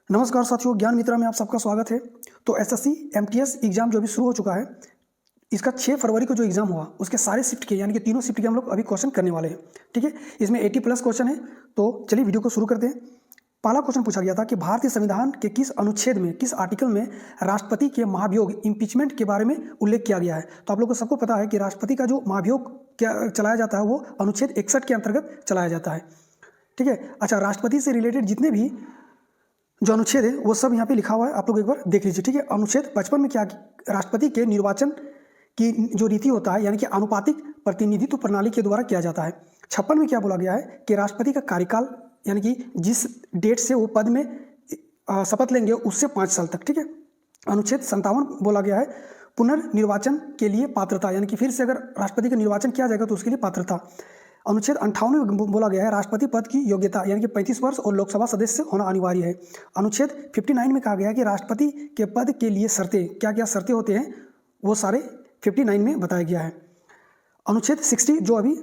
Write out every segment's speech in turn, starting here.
नमस्कार साथियों, ज्ञान मित्रा में आप सबका स्वागत है। तो एसएससी एमटीएस एग्जाम जो अभी शुरू हो चुका है, इसका 6 फरवरी को जो एग्जाम हुआ उसके सारे शिफ्ट के यानी कि तीनों शिफ्ट के हम लोग अभी क्वेश्चन करने वाले हैं। ठीक है, इसमें 80+ क्वेश्चन है। तो चलिए वीडियो को शुरू करते हैं। पहला क्वेश्चन पूछा गया था कि भारतीय संविधान के किस अनुच्छेद में, किस आर्टिकल में राष्ट्रपति के महाभियोग इम्पीचमेंट के बारे में उल्लेख किया गया है। तो आप लोगों को सबको पता है कि राष्ट्रपति का जो महाभियोग क्या चलाया जाता है वो अनुच्छेद 61 के अंतर्गत चलाया जाता है। ठीक है, अच्छा, राष्ट्रपति से रिलेटेड जितने भी जो अनुच्छेद है वो सब यहाँ पे लिखा हुआ है, आप लोग एक बार देख लीजिए। ठीक है, अनुच्छेद 55 में क्या, राष्ट्रपति के निर्वाचन की जो रीति होता है यानी कि आनुपातिक प्रतिनिधित्व प्रणाली के द्वारा किया जाता है। 56 में क्या बोला गया है कि राष्ट्रपति का कार्यकाल यानी कि जिस डेट से वो पद में शपथ लेंगे उससे 5 साल तक। ठीक है, अनुच्छेद 57 बोला गया है पुनर्निर्वाचन के लिए पात्रता, यानी कि फिर से अगर राष्ट्रपति का निर्वाचन किया जाएगा तो उसके लिए पात्रता। अनुच्छेद 58 में बोला गया है राष्ट्रपति पद की योग्यता यानी कि 35 वर्ष और लोकसभा सदस्य होना अनिवार्य है। अनुच्छेद 59 में कहा गया है कि राष्ट्रपति के पद के लिए शर्तें, क्या क्या शर्तें होते हैं वो सारे 59 में बताया गया है। अनुच्छेद 60 जो अभी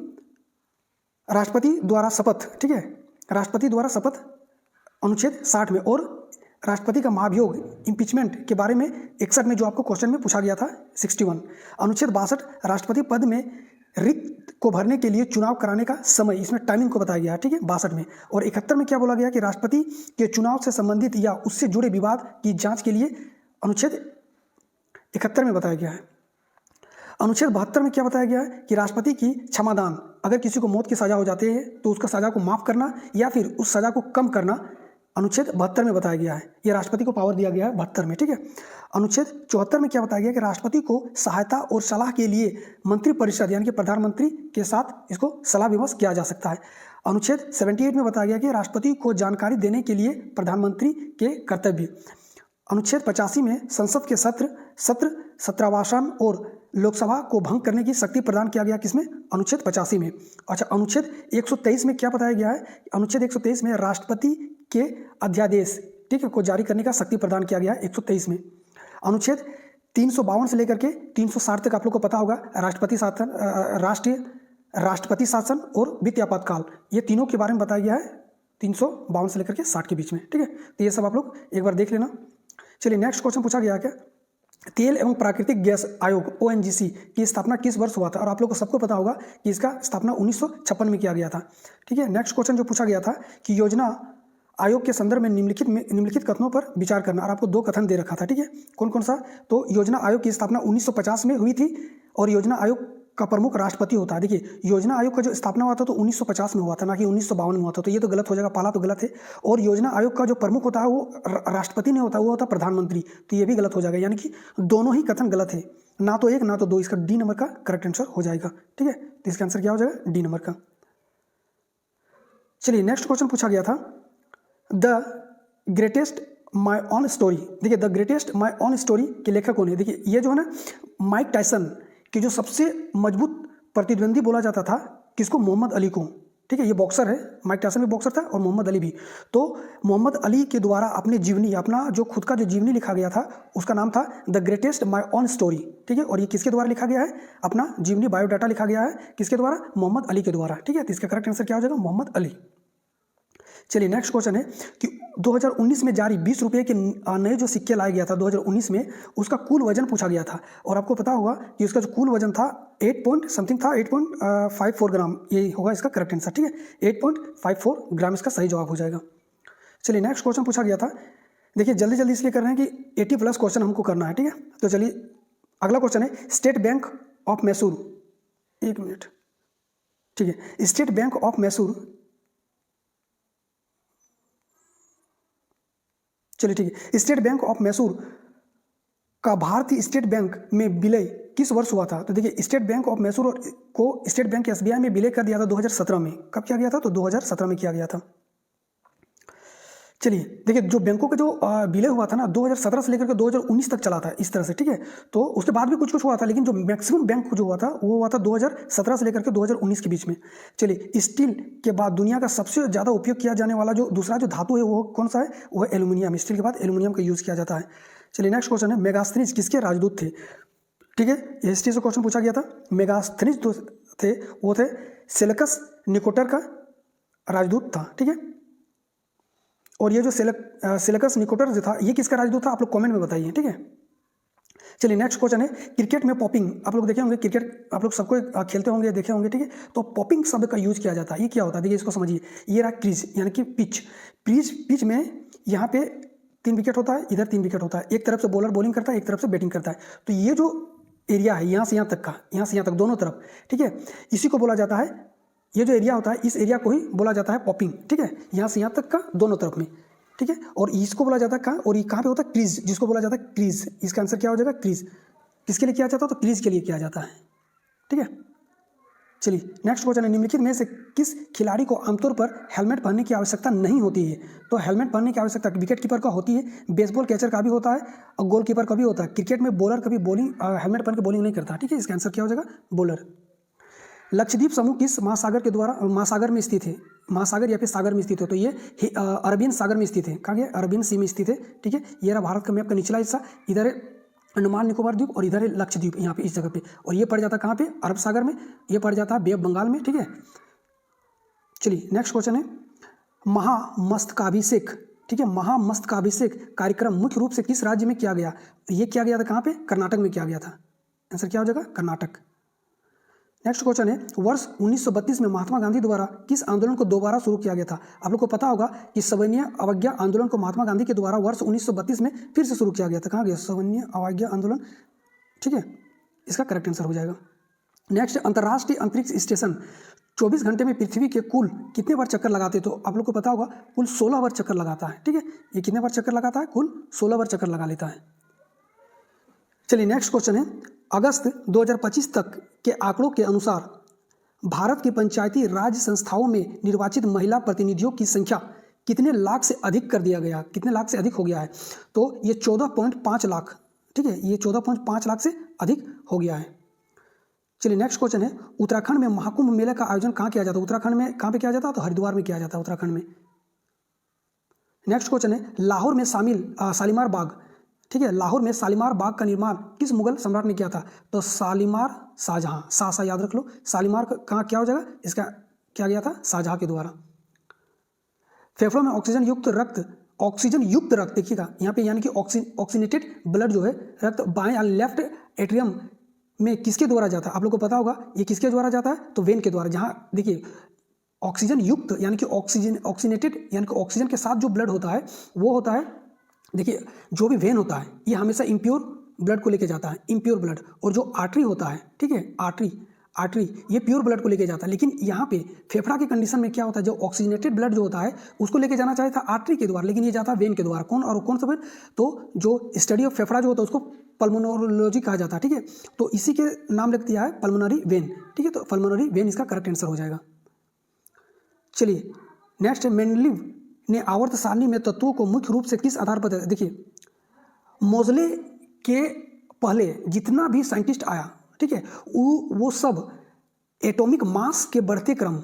राष्ट्रपति द्वारा शपथ, ठीक है, राष्ट्रपति द्वारा शपथ अनुच्छेद 60 में, और राष्ट्रपति का महाभियोग इम्पीचमेंट के बारे में 61 में जो आपको क्वेश्चन में पूछा गया था 61। अनुच्छेद 62 राष्ट्रपति पद में रिक्त को भरने के लिए चुनाव कराने का समय, इसमें टाइमिंग को बताया गया है। ठीक है, 62 में। और 71 में क्या बोला गया कि राष्ट्रपति के चुनाव से संबंधित या उससे जुड़े विवाद की जांच के लिए अनुच्छेद 71 में बताया गया है। अनुच्छेद 72 में क्या बताया गया है कि राष्ट्रपति की क्षमादान, अगर किसी को मौत की सजा हो जाती है तो उसका सजा को माफ करना या फिर उस सजा को कम करना अनुच्छेद 72 में बताया गया है। ये राष्ट्रपति को पावर दिया गया है 72 में। ठीक है, अनुच्छेद 74 में क्या बताया गया कि राष्ट्रपति को सहायता और सलाह के लिए मंत्रिपरिषद यानी कि प्रधानमंत्री के साथ इसको सलाह विमर्श किया जा सकता है। अनुच्छेद 78 में बताया गया कि राष्ट्रपति को जानकारी देने के लिए प्रधानमंत्री के कर्तव्य। अनुच्छेद 85 में संसद के सत्र सत्रावसान और लोकसभा को भंग करने की शक्ति प्रदान किया गया, किसमें, अनुच्छेद 85 में। अच्छा, अनुच्छेद 123 में क्या बताया गया है, अनुच्छेद 123 में राष्ट्रपति के अध्यादेश, ठीक है, को जारी करने का शक्ति प्रदान किया गया है 123 में। अनुच्छेद 352 से लेकर के 360 तक आप लोग को पता होगा राष्ट्रपति शासन, राष्ट्रपति शासन और वित्तीय आपातकाल, ये तीनों के बारे में बताया गया है 352 से लेकर के 60 के बीच में। ठीक है, तो ये सब आप लोग एक बार देख लेना। चलिए, नेक्स्ट क्वेश्चन पूछा गया क्या, तेल एवं प्राकृतिक गैस आयोग ONGC की स्थापना किस वर्ष हुआ था। और आप लोग को सबको पता होगा कि इसका स्थापना 1956 में किया गया था। ठीक है, नेक्स्ट क्वेश्चन जो पूछा गया था कि योजना आयोग के संदर्भ में निम्नलिखित कथनों पर विचार करना, और आपको 2 कथन दे रखा था। ठीक है, कौन कौन सा, तो योजना आयोग की स्थापना 1950 में हुई थी और योजना आयोग का प्रमुख राष्ट्रपति होता है। देखिए, योजना आयोग का जो स्थापना हुआ था तो 1950 में हुआ था, ना कि 1952 में हुआ था, तो ये तो गलत हो जाएगा, पहला तो गलत है। और योजना आयोग का जो प्रमुख होता है वो राष्ट्रपति नहीं होता, वो होता प्रधानमंत्री, तो ये भी गलत हो जाएगा। यानी कि दोनों ही कथन गलत है, ना तो 1 ना तो 2, इसका डी नंबर का करेक्ट आंसर हो जाएगा। ठीक है, तो इसका आंसर क्या हो जाएगा, डी नंबर का। चलिए, नेक्स्ट क्वेश्चन पूछा गया था the greatest my on story. देखिए, the greatest my on story के लेखक कौन है। देखिए, ये जो है ना, माइक टायसन कि जो सबसे मजबूत प्रतिद्वंदी बोला जाता था किसको, मोहम्मद अली को। ठीक है, ये बॉक्सर है, माइक टायसन भी बॉक्सर था और मोहम्मद अली भी। तो मोहम्मद अली के द्वारा अपनी जीवनी, अपना जो खुद का जो जीवनी लिखा गया था उसका नाम था the greatest my on story. ठीक है, और ये किसके द्वारा लिखा गया है, अपना जीवनी बायोडाटा लिखा गया है किसके द्वारा, मोहम्मद अली के द्वारा। ठीक है, तो इसका करेक्ट आंसर क्या हो जाएगा, मोहम्मद अली। चलिए, नेक्स्ट क्वेश्चन है कि 2019 में जारी 20 रुपये के नए जो सिक्के लाया गया था 2019 में, उसका कुल वजन पूछा गया था। और आपको पता होगा कि उसका जो कुल वजन था 8.54 ग्राम, यही होगा इसका करेक्ट आंसर। ठीक है, 8.54 ग्राम इसका सही जवाब हो जाएगा। चलिए, नेक्स्ट क्वेश्चन पूछा गया था। देखिए, जल्दी जल्दी इसलिए कर रहे हैं कि 80+ क्वेश्चन हमको करना है। ठीक है, तो चलिए, अगला क्वेश्चन है state bank of Mysore, 1 minute. ठीक है, स्टेट बैंक ऑफ मैसूर, चलिए ठीक है, स्टेट बैंक ऑफ मैसूर का भारतीय स्टेट बैंक में विलय किस वर्ष हुआ था। तो देखिए, स्टेट बैंक ऑफ मैसूर को स्टेट बैंक SBI में विलय कर दिया था 2017 में। कब किया गया था, तो 2017 में किया गया था। चलिए, देखिए, जो बैंकों का जो विलय हुआ था ना 2017 से लेकर के 2019 तक चला था इस तरह से। ठीक है, तो उसके बाद भी कुछ कुछ हुआ था, लेकिन जो मैक्सिमम बैंक जो हुआ था वो हुआ था 2017 से लेकर के 2019 के बीच में। चलिए, स्टील के बाद दुनिया का सबसे ज़्यादा उपयोग किया जाने वाला जो दूसरा जो धातु है वो कौन सा है, वो है एल्यूमिनियम। स्टील के बाद एल्यूमिनियम का यूज़ किया जाता है। चलिए, नेक्स्ट क्वेश्चन है मेगास्थनीज किसके राजदूत थे। ठीक है, हिस्ट्री से क्वेश्चन पूछा गया था। मेगास्थनीज जो थे वो थे सेल्यूकस निकोटर का राजदूत था। ठीक है, और ये जो सिलिकस निकोटर जो था ये किसका राजदूत था, आप लोग कमेंट में बताइए, ठीक है। चलिए नेक्स्ट क्वेश्चन है, क्रिकेट में पॉपिंग, आप लोग देखे होंगे, क्रिकेट आप लोग सबको खेलते होंगे, देखे होंगे, ठीक है। तो पॉपिंग शब्द का यूज किया जाता है, ये क्या होता है, देखिए इसको समझिए। ये रहा क्रीज यानी कि पिच में यहाँ पे 3 विकेट होता है, इधर 3 विकेट होता है, एक तरफ से बॉलर बॉलिंग करता है, एक तरफ से बैटिंग करता है। तो ये जो एरिया है यहाँ से यहाँ तक का, यहाँ से यहाँ तक दोनों तरफ, ठीक है, इसी को बोला जाता है, ये जो एरिया होता है इस एरिया को ही बोला जाता है पॉपिंग, ठीक है, यहाँ से यहाँ तक का दोनों तरफ में, ठीक है। और इसको बोला जाता है कहाँ, और ये कहाँ पे होता है, क्रीज, जिसको बोला जाता है क्रीज। इसका आंसर क्या हो जाएगा, क्रीज। किसके लिए किया जाता है, तो क्रीज के लिए किया जाता है, ठीक है। चलिए नेक्स्ट क्वेश्चन है, निम्नलिखित में से किस खिलाड़ी को आमतौर पर हेलमेट पहनने की आवश्यकता नहीं होती है। तो हेलमेट पहनने की आवश्यकता विकेट कीपर का होती है, बेसबॉल कैचर का भी होता है, और गोलकीपर का भी होता है। क्रिकेट में बॉलर कभी बॉलिंग हेलमेट पहन के बॉलिंग नहीं करता, ठीक है। इसका आंसर क्या हो जाएगा, बॉलर। लक्षद्वीप समूह किस महासागर में स्थित है, महासागर या फिर सागर में स्थित है, तो ये अरबियन सागर में स्थित है। कहाँ है, अरबियन सी में स्थित है, ठीक है। ये रहा भारत का मैप का निचला हिस्सा, इधर है अंडमान निकोबार द्वीप और इधर है लक्षद्वीप, यहाँ पे इस जगह पे, और ये पड़ जाता है कहाँ पे, अरब सागर में, ये पड़ जाता है बे ऑफ बंगाल में, ठीक है। चलिए नेक्स्ट क्वेश्चन है, महामस्तकाभिषेक, ठीक है, महामस्तकाभिषेक कार्यक्रम मुख्य रूप से किस राज्य में किया गया। ये किया गया था कहाँ पे, कर्नाटक में किया गया था। आंसर क्या हो जाएगा, कर्नाटक। नेक्स्ट क्वेश्चन है, वर्ष 1932 में महात्मा गांधी द्वारा किस आंदोलन को दोबारा शुरू किया गया था। आप लोग को पता होगा कि सविनय अवज्ञा आंदोलन को महात्मा गांधी के द्वारा वर्ष 1932 में फिर से शुरू किया गया था। कहाँ गया, सविनय अवज्ञा आंदोलन, ठीक है, इसका करेक्ट आंसर हो जाएगा। नेक्स्ट, अंतर्राष्ट्रीय अंतरिक्ष स्टेशन 24 घंटे में पृथ्वी के कुल कितने बार चक्कर लगाते हैं। तो आप लोग को पता होगा कुल 16 बार चक्कर लगाता है, ठीक है। ये कितने बार चक्कर लगाता है, कुल 16 बार चक्कर लगा लेता है। चलिए नेक्स्ट क्वेश्चन है, अगस्त 2025 तक के आंकड़ों के अनुसार भारत की पंचायती राज संस्थाओं में निर्वाचित महिला प्रतिनिधियों की संख्या कितने लाख से अधिक कर दिया गया, कितने लाख से अधिक हो गया है। तो ये 14.5 लाख, ठीक है, ये 14.5 लाख से अधिक हो गया है। चलिए नेक्स्ट क्वेश्चन है, उत्तराखंड में महाकुंभ मेले का आयोजन कहाँ किया जाता है। उत्तराखंड में कहाँ पे किया जाता है, तो हरिद्वार में किया जाता है, उत्तराखंड में। नेक्स्ट क्वेश्चन है, लाहौर में शालीमार बाग, ठीक है, लाहौर में शालीमार बाग का निर्माण किस मुगल सम्राट ने किया था। तो शालीमार शाहजहां, सा याद रख लो, शालीमार कहाँ क्या हो जाएगा, इसका क्या गया था, शाहजहां के द्वारा। फेफड़ों में ऑक्सीजन युक्त रक्त देखिएगा यहाँ पे, यानी कि ऑक्सीनेटेड ब्लड जो है रक्त बाएं या लेफ्ट एट्रियम में किसके द्वारा जाता है। आप लोग को पता होगा ये किसके द्वारा जाता है, तो वेन के द्वारा। जहाँ देखिए ऑक्सीजन युक्त यानी कि ऑक्सीनेटेड यानी कि ऑक्सीजन के साथ जो ब्लड होता है वो होता है, देखिए जो भी वेन होता है ये हमेशा इम्प्योर ब्लड को लेके जाता है, इम्प्योर ब्लड। और जो आर्टरी होता है, ठीक है, आर्टरी ये प्योर ब्लड को लेके जाता है। लेकिन यहाँ पे फेफड़ा के कंडीशन में क्या होता है, जो ऑक्सीजनेटेड ब्लड जो होता है उसको लेके जाना चाहिए था आर्टरी के द्वारा, लेकिन ये जाता है वेन के द्वारा। कौन सा वेन, तो जो स्टडी ऑफ फेफड़ा जो होता है उसको पल्मोनोलॉजी कहा जाता है, ठीक है। तो इसी के नाम लिख दिया है पल्मोनरी वेन, ठीक है। तो पल्मोनरी वेन इसका करेक्ट आंसर हो जाएगा। चलिए नेक्स्ट, मेंडलीव ने आवर्त सारणी में तत्वों को मुख्य रूप से किस आधार पर, देखिए मोज़ले के पहले जितना भी साइंटिस्ट आया, ठीक है, वो सब एटॉमिक मास के बढ़ते क्रम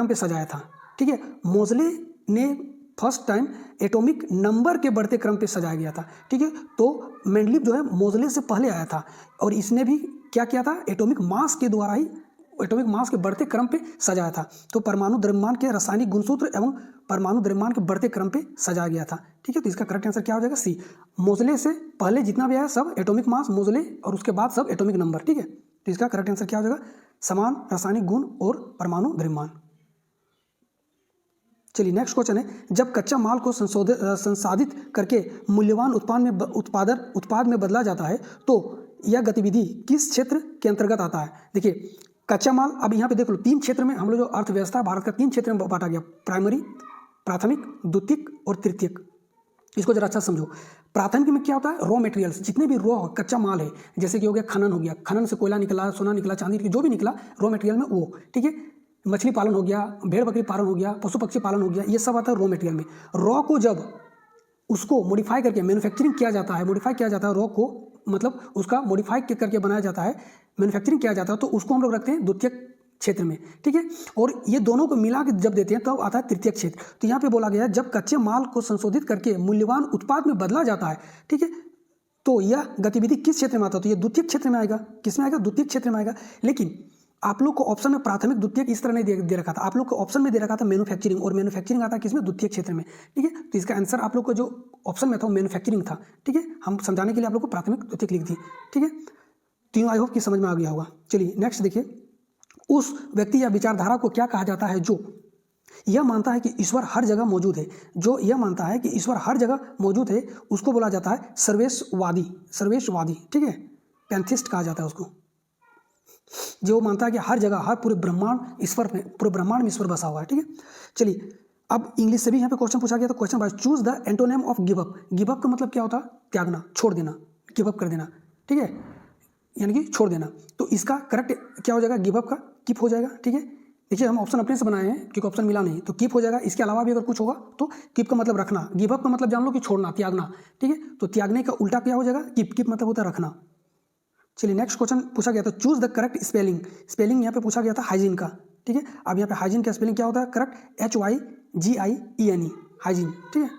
पे सजाया था, ठीक है। मोज़ले ने फर्स्ट टाइम एटॉमिक नंबर के बढ़ते क्रम पे सजाया गया था, ठीक है। तो मेंडलीव जो है मोज़ले से पहले आया था और इसने भी क्या किया था, एटॉमिक मास के द्वारा ही एटॉमिक मास के बढ़ते क्रम पे सजाया था। तो परमाणु द्रव्यमान के रासायनिक गुणसूत्र एवं परमाणु द्रव्यमान के बढ़ते क्रम पे सजाया गया था, ठीक है। तो इसका करेक्ट आंसर क्या हो जाएगा, सी। मोज़ले से पहले जितना भी आया सब एटॉमिक मास मोज़ले, और उसके बाद सब एटॉमिक नंबर, ठीक है। तो इसका करेक्ट आंसर क्या हो जाएगा, समान रासायनिक गुण और परमाणु द्रव्यमान। चलिए नेक्स्ट क्वेश्चन है, जब कच्चा माल को संसाधित करके मूल्यवान उत्पाद में बदला जाता है तो यह गतिविधि किस क्षेत्र के अंतर्गत आता है। देखिए कच्चा माल, अब यहाँ पे देख लो 3 क्षेत्र में हम लोग जो अर्थव्यवस्था है भारत का 3 क्षेत्र में बांटा गया, प्राइमरी, प्राथमिक, द्वितीयक और तृतीयक। इसको जरा अच्छा समझो। प्राथमिक में क्या होता है, रॉ मटेरियल्स, जितने भी रॉ कच्चा माल है, जैसे कि हो गया खनन, हो गया खनन से कोयला निकला, सोना निकला, चांदी, जो भी निकला रॉ मटेरियल में वो, ठीक है। मछली पालन हो गया, भेड़ बकरी पालन हो गया, पशु पक्षी पालन हो गया, ये सब आता है रॉ मटेरियल में। रॉ को जब उसको मॉडिफाई करके मैन्युफैक्चरिंग किया जाता है, रॉ को मतलब उसका मॉडिफाई करके बनाया जाता है, मैन्युफैक्चरिंग किया जाता है, तो उसको हम लोग रखते हैं द्वितीयक क्षेत्र में, ठीक है। और ये दोनों को मिला के जब देते हैं तब आता है तृतीयक क्षेत्र। तो यहाँ पे बोला गया है जब कच्चे माल को संशोधित करके मूल्यवान उत्पाद में बदला जाता है, ठीक है, तो यह गतिविधि किस क्षेत्र में आता है, तो ये द्वितीयक क्षेत्र में आएगा। किस में आएगा, द्वितीयक क्षेत्र में आएगा। लेकिन आप लोग को ऑप्शन में प्राथमिक द्वितीयक इस तरह नहीं दे रखा था, आप लोग को ऑप्शन में दे रखा था मैन्युफैक्चरिंग, और मैन्युफैक्चरिंग आता है किसमें, द्वितीयक क्षेत्र में, ठीक है। तो इसका आंसर आप लोग को जो ऑप्शन में था वो मैन्युफैक्चरिंग था, ठीक है। हम समझाने के लिए आप लोग को प्राथमिक द्वितीयक लिख दी, ठीक है। तीनों आई होप कि समझ में आ गया होगा। चलिए नेक्स्ट देखिए, उस व्यक्ति या विचारधारा को क्या कहा जाता है जो यह मानता है कि ईश्वर हर जगह मौजूद है, जो यह मानता है कि ईश्वर हर जगह मौजूद है उसको बोला जाता है सर्वेशवादी, सर्वेशवादी, ठीक है, पैंथिस्ट कहा जाता है उसको। जो मानता है कि हर जगह, हर पूरे ब्रह्मांड ईश्वर में, पूरे ब्रह्मांड में ईश्वर बसा हुआ है, ठीक है। चलिए अब इंग्लिश से भी यहाँ पे क्वेश्चन पूछा गया, तो question by choose the antonym of give up. Give up का मतलब क्या होता है, त्यागना, छोड़ देना, गिव अप कर देना, ठीक है, यानी कि छोड़ देना। तो इसका करेक्ट क्या हो जाएगा, गिव अप का कीप हो जाएगा, ठीक है। देखिए हम ऑप्शन अपने से बनाए हैं क्योंकि ऑप्शन मिला नहीं, तो कीप हो जाएगा। इसके अलावा भी अगर कुछ होगा तो कीप का मतलब रखना, गिव अप का मतलब जान लो कि छोड़ना, त्यागना, ठीक है। तो त्यागने का उल्टा क्या हो जाएगा, कीप, कीप मतलब होता है रखना। चलिए नेक्स्ट क्वेश्चन पूछा गया था, choose the correct spelling. Spelling यहाँ पे पूछा गया था हाइजीन का, ठीक है। अब यहाँ पे हाइजीन का स्पेलिंग क्या होता है, करेक्ट HYGIENE, हाइजीन, ठीक है।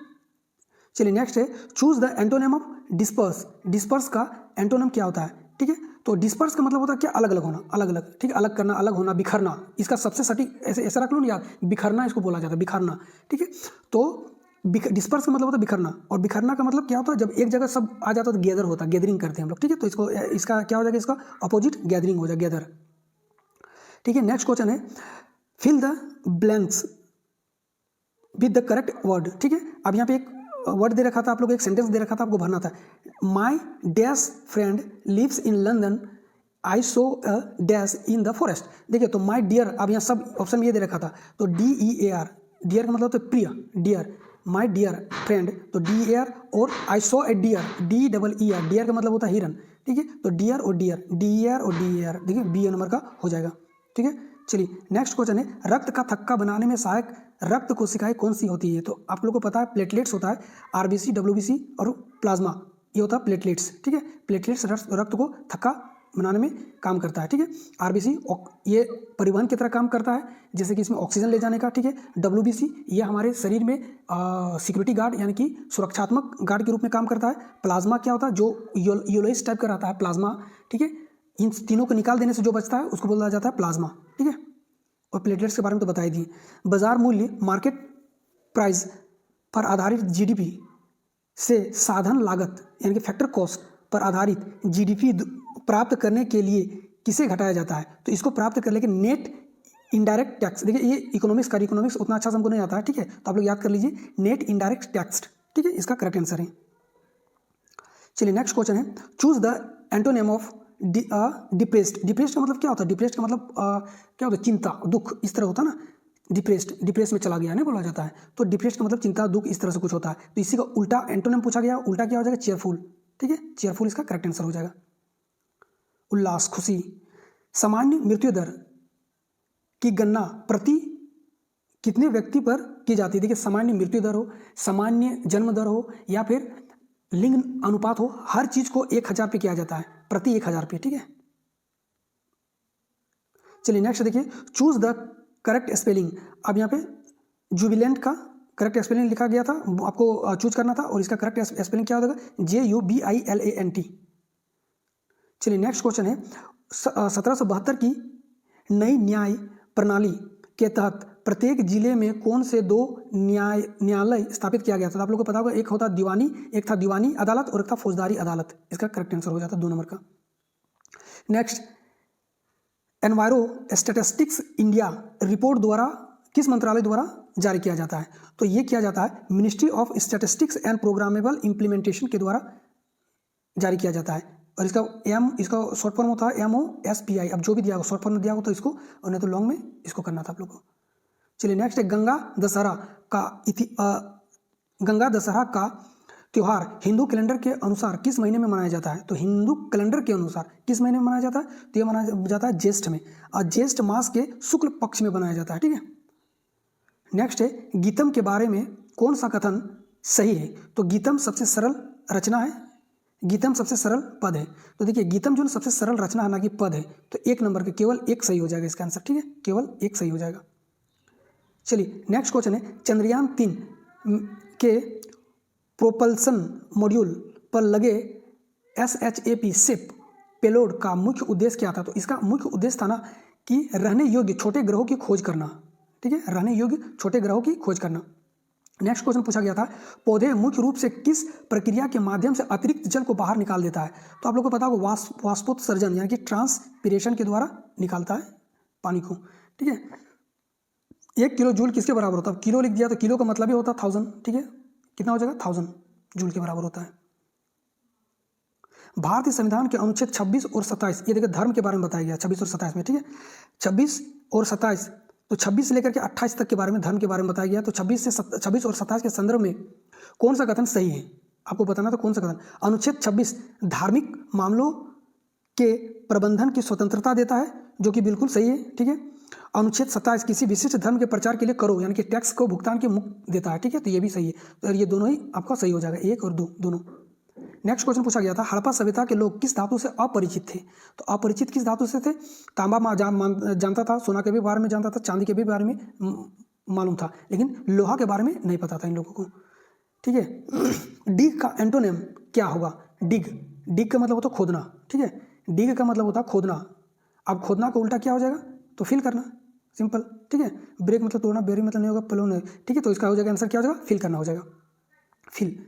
चलिए नेक्स्ट है, choose the antonym of disperse. Disperse का एंटोनिम क्या होता है, ठीक है। तो डिस्पर्स का मतलब होता है क्या, अलग अलग होना, अलग अलग, ठीक है, अलग करना, अलग होना, बिखरना। इसका सबसे सटीक ऐसे ऐसा रख लो ना याद, बिखरना इसको बोला जाता है, बिखरना, ठीक है। तो डिस्पर्स का मतलब होता है बिखरना, और बिखरना का मतलब क्या होता है, जब एक जगह सब आ जाता है तो गैदर होता है, गैदरिंग करते हैं हम लोग, ठीक है। तो इसको, इसका क्या हो जाएगा, इसका अपोजिट गैदरिंग हो जाएगा, गैदर, ठीक है। नेक्स्ट क्वेश्चन है, fill the blanks with the correct word, ठीक है। अब यहाँ पे एक वर्ड दे रखा था, आप लोग एक सेंटेंस दे रखा था, आपको भरना था। My dash friend lives in London, I saw a dash in the forest. देखिए तो माई डियर, अब यहाँ सब ऑप्शन में ये दे रखा था, तो DEAR, डियर का मतलब तो प्रिय, डियर, माई डियर फ्रेंड, तो DEAR, और आई सो ए डियर, DEER, डियर का मतलब होता है हिरन, ठीक है। तो डियर और डियर, DER और DEAR, देखिए B नंबर का हो जाएगा, ठीक है। चलिए नेक्स्ट क्वेश्चन है, रक्त का थक्का बनाने में सहायक रक्त कोशिकाएं कौन सी होती है। तो आप लोगों को पता है प्लेटलेट्स होता है, RBC, WBC और प्लाज्मा, ये होता है प्लेटलेट्स, ठीक है। प्लेटलेट्स रक्त को थक्का बनाने में काम करता है, ठीक है। RBC ये परिवहन की तरह काम करता है, जैसे कि इसमें ऑक्सीजन ले जाने का, ठीक है। WBC ये हमारे शरीर में सिक्योरिटी गार्ड यानी कि सुरक्षात्मक गार्ड के रूप में काम करता है। प्लाज्मा क्या होता है, जो येलोइश टाइप का रहता है प्लाज्मा, ठीक है। इन तीनों को निकाल देने से जो बचता है उसको बोला जाता है प्लाज्मा, ठीक है। और प्लेटलेट्स के बारे में तो बता ही दिए। बाजार मूल्य, मार्केट प्राइस पर आधारित GDP से साधन लागत यानी कि फैक्टर कॉस्ट पर आधारित GDP प्राप्त करने के लिए किसे घटाया जाता है। तो इसको प्राप्त करने के नेट इनडायरेक्ट टैक्स, देखिए ये इकोनॉमिक्स उतना अच्छा से हमको नहीं आता है, ठीक है। तो आप लोग याद कर लीजिए, नेट इनडायरेक्ट टैक्स, ठीक है, इसका करेक्ट आंसर है। चलिए नेक्स्ट क्वेश्चन है, choose the antonym of depressed. Depressed का मतलब क्या होता है, डिप्रेस्ड का मतलब क्या होता है, चिंता, दुख, इस तरह होता है ना। डिप्रेस में चला गया नहीं बोला जाता है, तो डिप्रेस्ड का मतलब चिंता, दुख, इस तरह से कुछ होता है। तो इसी का उल्टा एंटोनिम पूछा गया, उल्टा क्या हो जाएगा, चेयरफुल, ठीक है। चेयरफुल इसका करेक्ट आंसर हो जाएगा। उल्लास, खुशी। सामान्य मृत्यु दर की गणना प्रति कितने व्यक्ति पर की जाती है। देखिए सामान्य मृत्यु दर हो, सामान्य जन्म दर हो, या फिर लिंग अनुपात हो, हर चीज को 1000 पे किया जाता है, प्रति 1000 पे, ठीक है। चलिए नेक्स्ट देखिए, चूज द करेक्ट स्पेलिंग। अब यहाँ पे जुबिलेंट का करेक्ट स्पेलिंग लिखा गया था, आपको चूज करना था, और इसका करेक्ट स्पेलिंग क्या होगा, JUBILANT। चलिए नेक्स्ट क्वेश्चन है, 1772 की नई न्याय प्रणाली के तहत प्रत्येक जिले में कौन से 2 न्यायालय स्थापित किया गया था। तो आप लोगों को पता होगा, एक था दीवानी अदालत और एक था फौजदारी अदालत। इसका करेक्ट आंसर हो जाता है 2 नंबर का। Next, enviro statistics India report द्वारा किस मंत्रालय द्वारा जारी किया जाता है। तो ये किया जाता है ministry of statistics and programmable implementation के द्वारा जारी किया जाता है। और इसका शॉर्ट फॉर्म होता है MOSPI। अब जो भी दिया हो शॉर्ट फॉर्म में दिया हो तो इसको, और नहीं तो लॉन्ग में इसको करना था आप लोग को। चलिए नेक्स्ट है, गंगा दशहरा का त्योहार हिंदू कैलेंडर के अनुसार किस महीने में मनाया जाता है। तो हिंदू कैलेंडर के अनुसार किस महीने में मनाया जाता है, तो ये मनाया जाता है ज्येष्ठ में, और ज्येष्ठ मास के शुक्ल पक्ष में मनाया जाता है, ठीक है। नेक्स्ट है, गीतम के बारे में कौन सा कथन सही है। तो गीतम सबसे सरल रचना है, गीतम सबसे सरल पद है। तो देखिए गीतम जो सबसे सरल रचना है ना कि पद है, तो 1 नंबर के केवल 1 सही हो जाएगा इसका आंसर, ठीक है, केवल 1 सही हो जाएगा। चलिए नेक्स्ट क्वेश्चन है, चंद्रयान 3 के प्रोपल्सन मॉड्यूल पर लगे SHAP शिप पेलोड का मुख्य उद्देश्य क्या था। तो इसका मुख्य उद्देश्य था ना कि रहने योग्य छोटे ग्रहों की खोज करना, ठीक है, रहने योग्य छोटे ग्रहों की खोज करना। नेक्स्ट क्वेश्चन पूछा गया था, पौधे मुख्य रूप से किस प्रक्रिया के माध्यम से अतिरिक्त जल को बाहर निकाल देता है? तो आप लोग को पता होगा वाष्पोत्सर्जन यानी कि ट्रांसपिरेशन के द्वारा निकालता है पानी को, ठीक है। 1 किलो जूल किसके बराबर होता है? किलो लिख दिया तो किलो का मतलब ही होता है 1000, ठीक है, कितना हो जाएगा 1000 जूल के बराबर होता है। भारतीय संविधान के अनुच्छेद 26 और 27, ये देखिए धर्म के बारे में बताया गया 26 और 27 में, ठीक है। 26 और 27, तो 26 से लेकर के 28 तक के बारे में धर्म के बारे में बताया गया। तो 26 और 27 के संदर्भ में कौन सा कथन सही है आपको बताना, तो कौन सा कथन? अनुच्छेद 26 धार्मिक मामलों के प्रबंधन की स्वतंत्रता देता है, जो कि बिल्कुल सही है, ठीक है। अनुच्छेद 27 किसी विशिष्ट धर्म के प्रचार के लिए करो यानी कि टैक्स को भुगतान के मुक्त देता है, ठीक है, तो ये भी सही है। तो ये दोनों ही आपका सही हो जाएगा, 1 और 2 दोनों। नेक्स्ट क्वेश्चन पूछा गया था, हड़प्पा सभ्यता के लोग किस धातु से अपरिचित थे? तो अपरिचित किस धातु से थे? तांबा जानता था, सोना के भी बारे में जानता था, चांदी के भी बारे में मालूम था, लेकिन लोहा के बारे में नहीं पता था इन लोगों को, ठीक है। डिग का एंटोनिम क्या होगा? डिग का मतलब होता है खोदना, ठीक है, डिग का मतलब होता है खोदना। अब खोदना का उल्टा क्या हो जाएगा? तो फिल करना, सिंपल, ठीक है। ब्रेक मतलब तोड़ना, बेरी मतलब नहीं होगा, प्लोन, ठीक है, तो इसका हो जाएगा आंसर क्या हो जाएगा? फिल करना हो जाएगा, फिल।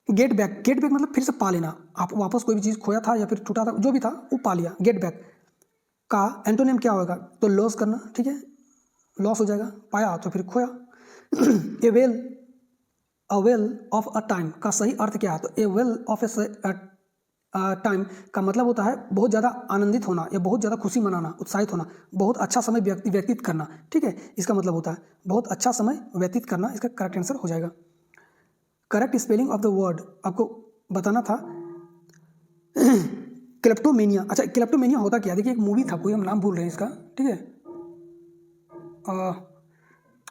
गेट बैक मतलब फिर से पा लेना, आप वापस कोई भी चीज़ खोया था या फिर टूटा था, जो भी था वो पा लिया। गेट बैक का एंटोनिम क्या होगा? तो लॉस करना, ठीक है, लॉस हो जाएगा, पाया तो फिर खोया। A well of a time का सही अर्थ क्या है? तो ए वेल ऑफ ए टाइम का मतलब होता है बहुत ज़्यादा आनंदित होना या बहुत ज़्यादा खुशी मनाना, उत्साहित होना, बहुत अच्छा समय व्यतीत करना, ठीक है, इसका मतलब होता है बहुत अच्छा समय व्यतीत करना, इसका करेक्ट आंसर हो जाएगा। Correct spelling of the word आपको बताना था। क्लेप्टोमेनिया, अच्छा क्लेप्टोमेनिया होता क्या? देखिए एक मूवी था, कोई हम नाम भूल रहे हैं इसका, ठीक है,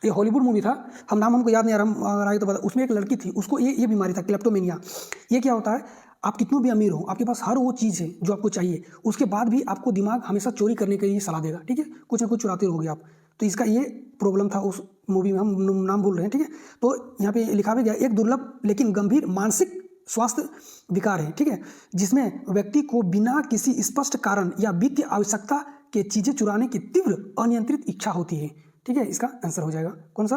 ये हॉलीवुड मूवी था, हम नाम हमको याद नहीं आ रहा है, तो बता, उसमें एक लड़की थी, उसको ये बीमारी था क्लेप्टोमेनिया। ये क्या होता है? आप कितनों भी अमीर हो, आपके पास हर वो चीज़ है जो आपको चाहिए, उसके बाद भी आपको दिमाग हमेशा चोरी करने के लिए सलाह देगा, ठीक है, कुछ ना कुछ चुराते रहोगे आप। तो इसका ये प्रॉब्लम था उस मूवी में, हम नाम भूल रहे हैं, ठीक है। तो यहाँ पे लिखा भी गया, एक दुर्लभ लेकिन गंभीर मानसिक स्वास्थ्य विकार है, ठीक है, जिसमें व्यक्ति को बिना किसी स्पष्ट कारण या वित्तीय आवश्यकता के चीज़ें चुराने की तीव्र अनियंत्रित इच्छा होती है, ठीक है, इसका आंसर हो जाएगा कौन सा?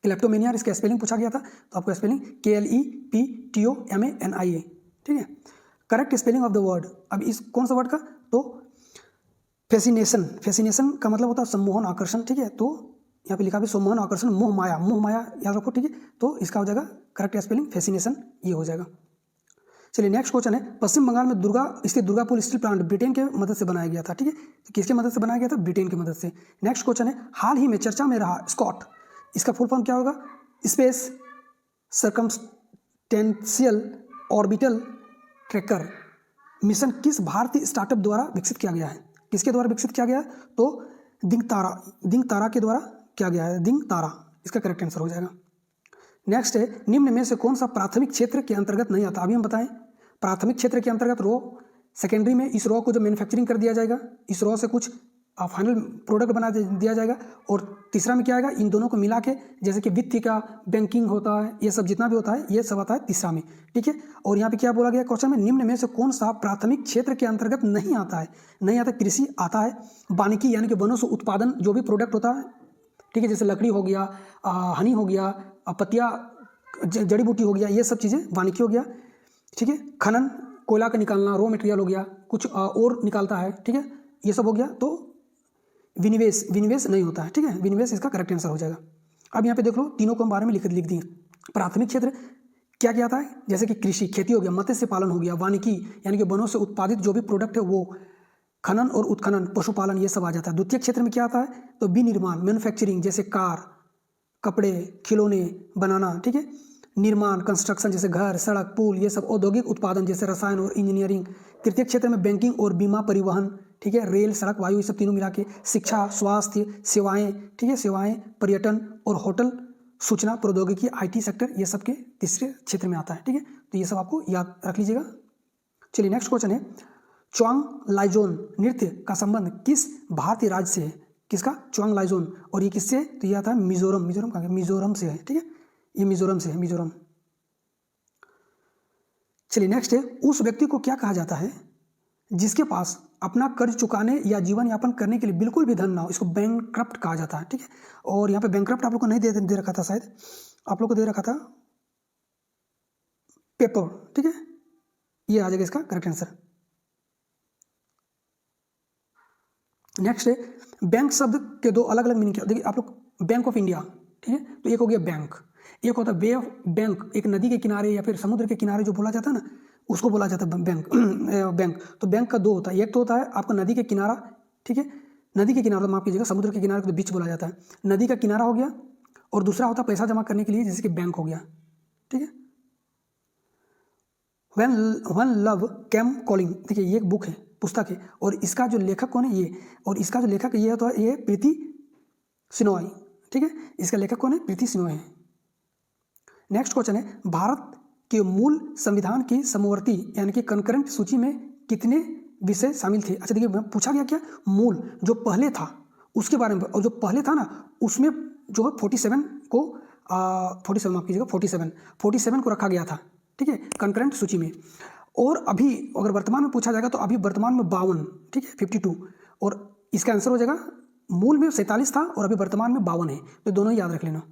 क्लेप्टोमेनिया। इसका स्पेलिंग पूछा गया था, तो आपको स्पेलिंग KLEPTOMANIA, ठीक है। Correct spelling of the word, अब इस कौन सा वर्ड का? तो फैसिनेशन का मतलब होता है सम्मोहन, आकर्षण, ठीक है, तो यहाँ पे लिखा भी सम्मोहन, आकर्षण, मोह माया याद रखो, ठीक है, तो इसका हो जाएगा करेक्ट स्पेलिंग फैसिनेशन, ये हो जाएगा। चलिए नेक्स्ट क्वेश्चन है, पश्चिम बंगाल में दुर्गापुर स्टील प्लांट ब्रिटेन के मदद से बनाया गया था, ठीक है, तो किसके मदद से बनाया गया था? ब्रिटेन की मदद से। नेक्स्ट क्वेश्चन है, हाल ही में चर्चा में रहा स्कॉट, इसका फुल फॉर्म क्या होगा? Space circumstantial orbital tracker mission किस भारतीय स्टार्टअप द्वारा विकसित किया गया है? किसके द्वारा विकसित किया गया है? तो दिंग तारा के द्वारा किया गया है, दिंग तारा, इसका करेक्ट आंसर हो जाएगा। नेक्स्ट है, निम्न में से कौन सा प्राथमिक क्षेत्र के अंतर्गत नहीं आता? अभी हम बताएं, प्राथमिक क्षेत्र के अंतर्गत रॉ, सेकेंडरी में इस रॉ को जो मैन्युफैक्चरिंग कर दिया जाएगा, इस रॉ से कुछ फाइनल प्रोडक्ट बना दिया जाएगा, और तीसरा में क्या आएगा? इन दोनों को मिला के, जैसे कि वित्त का, बैंकिंग होता है, ये सब जितना भी होता है, ये सब आता है तीसरा में, ठीक है। और यहाँ पे क्या बोला गया क्वेश्चन में, निम्न में से कौन सा प्राथमिक क्षेत्र के अंतर्गत नहीं आता है? नहीं आता, कृषि आता है, वानिकी यानी कि वनों से उत्पादन जो भी प्रोडक्ट होता है, ठीक है, जैसे लकड़ी हो गया, हनी हो गया, पत्तियाँ, जड़ी बूटी हो गया, ये सब चीज़ें वानिकी हो गया, ठीक है। खनन, कोयला का निकालना, रॉ मटेरियल हो गया, कुछ और निकालता है, ठीक है, ये सब हो गया। तो विनिवेश नहीं होता है, ठीक है, विनिवेश इसका करेक्ट आंसर हो जाएगा। अब यहाँ पे देख लो, तीनों को बारे में लिख दिए। प्राथमिक क्षेत्र क्या क्या आता है? जैसे कि कृषि, खेती हो गया, मत्स्य पालन हो गया, वानिकी यानी कि वनों से उत्पादित जो भी प्रोडक्ट है वो, खनन और उत्खनन, पशुपालन, ये सब आ जाता है। द्वितीय क्षेत्र में क्या आता है? तो विनिर्माण, मैन्युफैक्चरिंग, जैसे कार, कपड़े, खिलौने बनाना, ठीक है, निर्माण, कंस्ट्रक्शन, जैसे घर, सड़क, पुल, ये सब, औद्योगिक उत्पादन, जैसे रसायन और इंजीनियरिंग। तृतीय क्षेत्र में बैंकिंग और बीमा, परिवहन, ठीक है, रेल, सड़क, वायु, ये सब तीनों मिला के, शिक्षा, स्वास्थ्य, सेवाएं, ठीक है, सेवाएं, पर्यटन और होटल, सूचना प्रौद्योगिकी, IT सेक्टर, ये सब के तीसरे क्षेत्र में आता है, ठीक है, तो ये सब आपको याद रख लीजिएगा। चलिए नेक्स्ट क्वेश्चन है, च्वांग लाइजोन नृत्य का संबंध किस भारतीय राज्य से है? किसका? च्वांग लाइजोन, और ये किससे? तो ये आता है मिजोरम कहाँ है? मिजोरम से है, ठीक है, ये मिजोरम से है, मिजोरम। चलिए नेक्स्ट है, उस व्यक्ति को क्या कहा जाता है जिसके पास अपना कर्ज चुकाने या जीवन यापन करने के लिए बिल्कुल भी धन ना हो, इसको बैंकक्रप्ट कहा जाता है। ठीक है, और यहाँ पे बैंकक्रप्ट आप लोग को नहीं दे रखा था, शायद आप लोग को दे रखा था पेपर। ठीक है, ये आ जाएगा इसका करेक्ट आंसर। नेक्स्ट है बैंक शब्द के दो अलग अलग मीनिंग क्या। देखिए आप लोग बैंक ऑफ इंडिया, ठीक है, तो एक हो गया बैंक, एक होता है वे ऑफ बैंक, एक नदी के किनारे या फिर समुद्र के किनारे जो बोला जाता है ना, उसको बोला जाता है बैंक। बैंक तो बैंक का दो होता है, एक तो होता है आपका नदी के किनारा, ठीक है, नदी के किनारा, माफ कीजिएगा, समुद्र के किनारे को तो बीच बोला जाता है, नदी का किनारा हो गया, और दूसरा होता है पैसा जमा करने के लिए, जैसे कि बैंक हो गया। ठीक है, व्हेन लव कैम कॉलिंग, देखिए ये एक बुक है, पुस्तक है, और इसका जो लेखक कौन है, ये, और इसका जो लेखक ये होता है, ये प्रीति सिनोय। ठीक है, इसका लेखक कौन है, प्रीति सिनोय है। नेक्स्ट क्वेश्चन है भारत के मूल संविधान की समवर्ती यानी कि कंकरेंट सूची में कितने विषय शामिल थे। अच्छा देखिए पूछा गया क्या, मूल जो पहले था उसके बारे में, और जो पहले था ना उसमें जो है 47 को 47 माफ कीजिएगा 47 को रखा गया था। ठीक है, कंकरेंट सूची में, और अभी अगर वर्तमान में पूछा जाएगा तो अभी वर्तमान में 52, ठीक है 52, और इसका आंसर हो जाएगा मूल में 47 था और अभी वर्तमान में 52 है, तो दोनों ही याद रख लेना,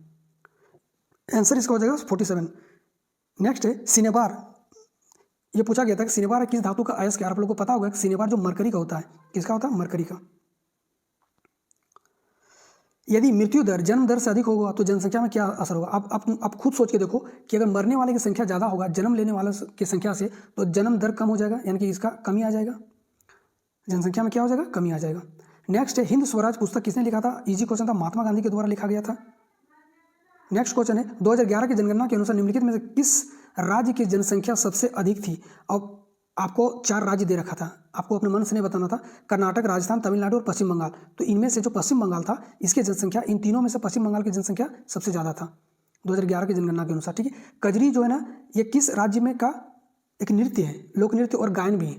आंसर इसका हो जाएगा 47। नेक्स्ट है सिनेबार, ये पूछा गया था कि सिनेबार किस धातु का अयस्क है। आप लोगों को पता होगा कि सिनेबार जो मरकरी का होता है, किसका होता है, मरकरी का। यदि मृत्यु दर जन्म दर से अधिक होगा तो जनसंख्या में क्या असर होगा। आप खुद सोच के देखो कि अगर मरने वाले की संख्या ज़्यादा होगा जन्म लेने वाले की संख्या से, तो जन्म दर कम हो जाएगा, यानी कि इसका कमी आ जाएगा, जनसंख्या में क्या हो जाएगा, कमी आ जाएगा। नेक्स्ट है हिंद स्वराज पुस्तक किसने लिखा था। इजी क्वेश्चन था, महात्मा गांधी के द्वारा लिखा गया था। नेक्स्ट क्वेश्चन है 2011 की जनगणना के अनुसार निम्नलिखित में से किस राज्य की जनसंख्या सबसे अधिक थी। अब आपको 4 राज्य दे रखा था, आपको अपने मन से नहीं बताना था, कर्नाटक, राजस्थान, तमिलनाडु और पश्चिम बंगाल। तो इनमें से जो पश्चिम बंगाल था, इसकी जनसंख्या, इन तीनों में से पश्चिम बंगाल की जनसंख्या सबसे ज़्यादा था 2011 की जनगणना के अनुसार। ठीक है, कजरी जो है ना, ये किस राज्य में का एक नृत्य है, लोक नृत्य और गायन भी है,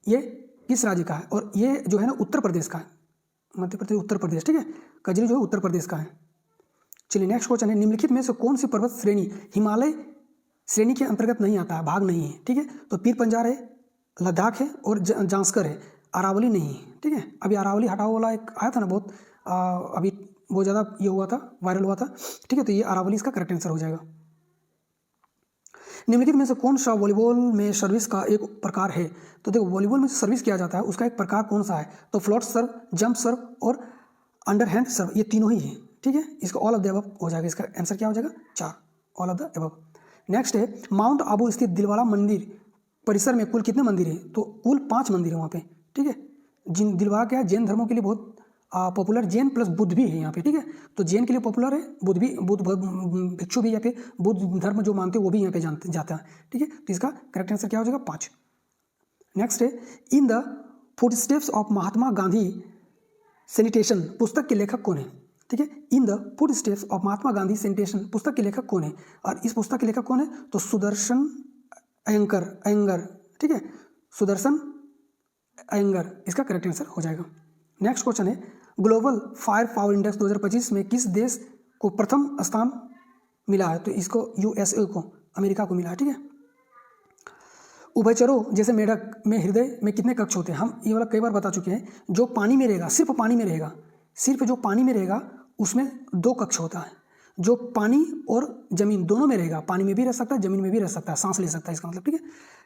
ये किस राज्य का है, और ये जो है ना उत्तर प्रदेश का है, मध्य प्रदेश उत्तर प्रदेश। ठीक है, कजरी जो है उत्तर प्रदेश का है। चलिए नेक्स्ट क्वेश्चन है निम्नलिखित में से कौन सी पर्वत श्रेणी हिमालय श्रेणी के अंतर्गत नहीं आता है, भाग नहीं है। ठीक है, तो पीर पंजाल है, लद्दाख है और जांस्कर है, अरावली नहीं है। ठीक है, अभी अरावली हटाओ वाला एक आया था ना बहुत, अभी बहुत ज़्यादा ये हुआ था, वायरल हुआ था। ठीक है, तो ये अरावली इसका करेक्ट आंसर हो जाएगा। निम्नलिखित में से कौन सा वॉलीबॉल में सर्विस का एक प्रकार है। तो देखो वॉलीबॉल में सर्विस किया जाता है उसका एक प्रकार कौन सा है, तो फ्लोट सर्व, जंप सर्व और अंडरहैंड सर्व, ये तीनों ही है। ठीक है, इसका ऑल ऑफ द अबव हो जाएगा, इसका आंसर क्या हो जाएगा 4, all of the above. Next है माउंट आबू स्थित दिलवाड़ा मंदिर परिसर में कुल कितने मंदिर हैं। तो कुल 5 मंदिर है वहाँ पे। ठीक है, जिन दिलवाड़ा क्या है, जैन धर्मों के लिए बहुत पॉपुलर, जैन प्लस बुद्ध भी है यहाँ पे। ठीक है, तो जैन के लिए पॉपुलर है, बुद्ध भिक्षु भी या फिर बुद्ध धर्म जो मानते हैं वो भी यहाँ पे जाता है। ठीक है, तो इसका करेक्ट आंसर क्या हो जाएगा 5। नेक्स्ट है in the footsteps of Mahatma Gandhi sanitation पुस्तक के लेखक कौन है। ठीक है, in the footsteps of Mahatma Gandhi sanitation पुस्तक के लेखक कौन है, और इस पुस्तक के लेखक कौन है, तो सुदर्शन अयंगर। ठीक है, सुदर्शन अयंगर इसका करेक्ट आंसर हो जाएगा। नेक्स्ट क्वेश्चन है ग्लोबल फायर पावर इंडेक्स 2025 में किस देश को प्रथम स्थान मिला है। तो इसको यूएसए को, अमेरिका को मिला है। ठीक है, उभयचरों जैसे मेढक में हृदय में कितने कक्ष होते हैं, हम ये वाला कई बार बता चुके हैं। जो पानी में रहेगा, सिर्फ पानी में रहेगा, सिर्फ जो पानी में रहेगा उसमें 2 कक्ष होता है। जो पानी और जमीन दोनों में रहेगा, पानी में भी रह सकता है, जमीन में भी रह सकता है, सांस ले सकता है इसका मतलब। ठीक है,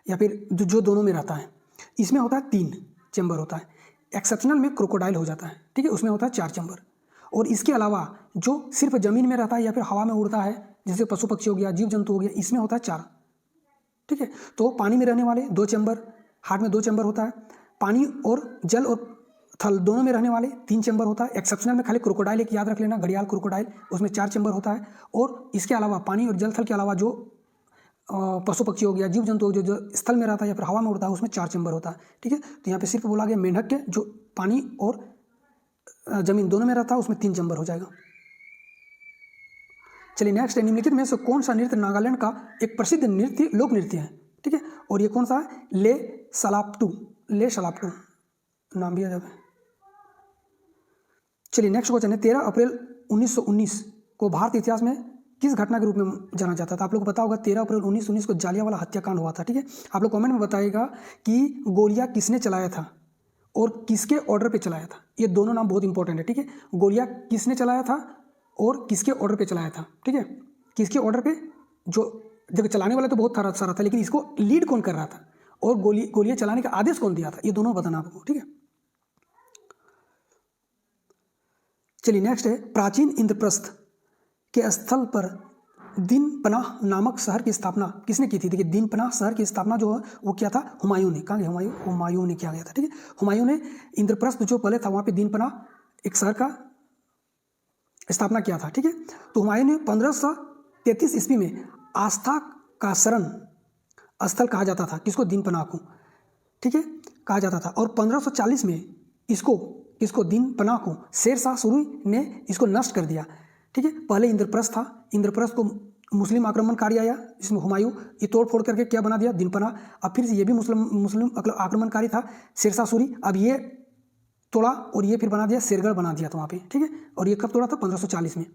या फिर जो दोनों में रहता है, इसमें होता है 3 चैम्बर होता है। एक्सेप्शनल में क्रोकोडाइल हो जाता है। ठीक है, उसमें होता है 4 चैम्बर। और इसके अलावा जो सिर्फ जमीन में रहता है या फिर हवा में उड़ता है, जैसे पशु पक्षी हो गया, जीव जंतु हो गया, इसमें होता है 4। ठीक है, तो पानी में रहने वाले 2 चैम्बर, हार्ट में 2 चैम्बर होता है। पानी और जल और थल दोनों में रहने वाले 3 चैम्बर होता है। एक्सेप्शनल में खाली क्रोकोडाइल एक याद रख लेना, घड़ियाल क्रोकोडाइल, उसमें 4 चैम्बर होता है। और इसके अलावा पानी और जल थल के अलावा जो पशु पक्षी हो गया, जीव जंतु हो, जो स्थल में रहता है या फिर हवा में उड़ता है, उसमें 4 चैम्बर होता है। ठीक है, तो यहाँ पे सिर्फ बोला गया मेंढक के जो पानी और जमीन दोनों में रहता है उसमें 3 चैम्बर हो जाएगा। चलिए नेक्स्ट है निम्नलिखित में से कौन सा नृत्य नागालैंड का एक प्रसिद्ध नृत्य लोक नृत्य है। ठीक है, और ये कौन सा है, ले सलाप्टू नाम भी आ जाता है। चलिए नेक्स्ट क्वेश्चन है 13 अप्रैल 1919 को भारत इतिहास में किस घटना के रूप में जाना जाता था? आप लोग को पता होगा 13 अप्रैल 1919 को जालियांवाला हत्याकांड हुआ था। ठीक है, आप लोग कमेंट में बताइएगा कि गोलियां किसने चलाया था और किसके ऑर्डर पे चलाया था। ये दोनों नाम बहुत इंपॉर्टेंट है। ठीक है, गोलियां किसने चलाया था और किसके ऑर्डर पे चलाया था। ठीक है, किसके ऑर्डर पे, जो देखो चलाने वाला तो बहुत सारा था, लेकिन इसको लीड कौन कर रहा था और गोलियां चलाने का आदेश कौन दिया था, ये दोनों बताना आपको। ठीक है, चलिए नेक्स्ट है, प्राचीन इंद्रप्रस्थ के स्थल पर दीनपनाह नामक शहर की स्थापना किसने की थी? देखिए, दीनपनाह शहर की स्थापना जो है वो क्या था, हुमायूं ने। कहाँ गया हुमायूं ने किया गया था। ठीक है, हुमायूं ने इंद्रप्रस्थ जो पहले था वहाँ पे दीनपनाह एक शहर का स्थापना किया था। ठीक है, तो हुमायूं ने 1533 ईस्वी में आस्था का शरण स्थल कहा जाता था किसको, दीनपनाह को। ठीक है, कहा जाता था। और 1540 में इसको दीनपनाह को शेरशाह सूरी ने इसको नष्ट कर दिया। ठीक है, पहले इंद्रप्रस्थ था, इंद्रप्रस्थ को मुस्लिम आक्रमणकारी आया, इसमें हुमायूं ये तोड़ फोड़ करके क्या बना दिया, दीनपनाह। अब फिर से ये भी मुस्लिम आक्रमणकारी था शेरशाह सूरी, अब ये तोड़ा और ये फिर बना दिया, शेरगढ़ बना दिया था वहाँ पे। ठीक है, और ये कब तोड़ा था, 1540 में।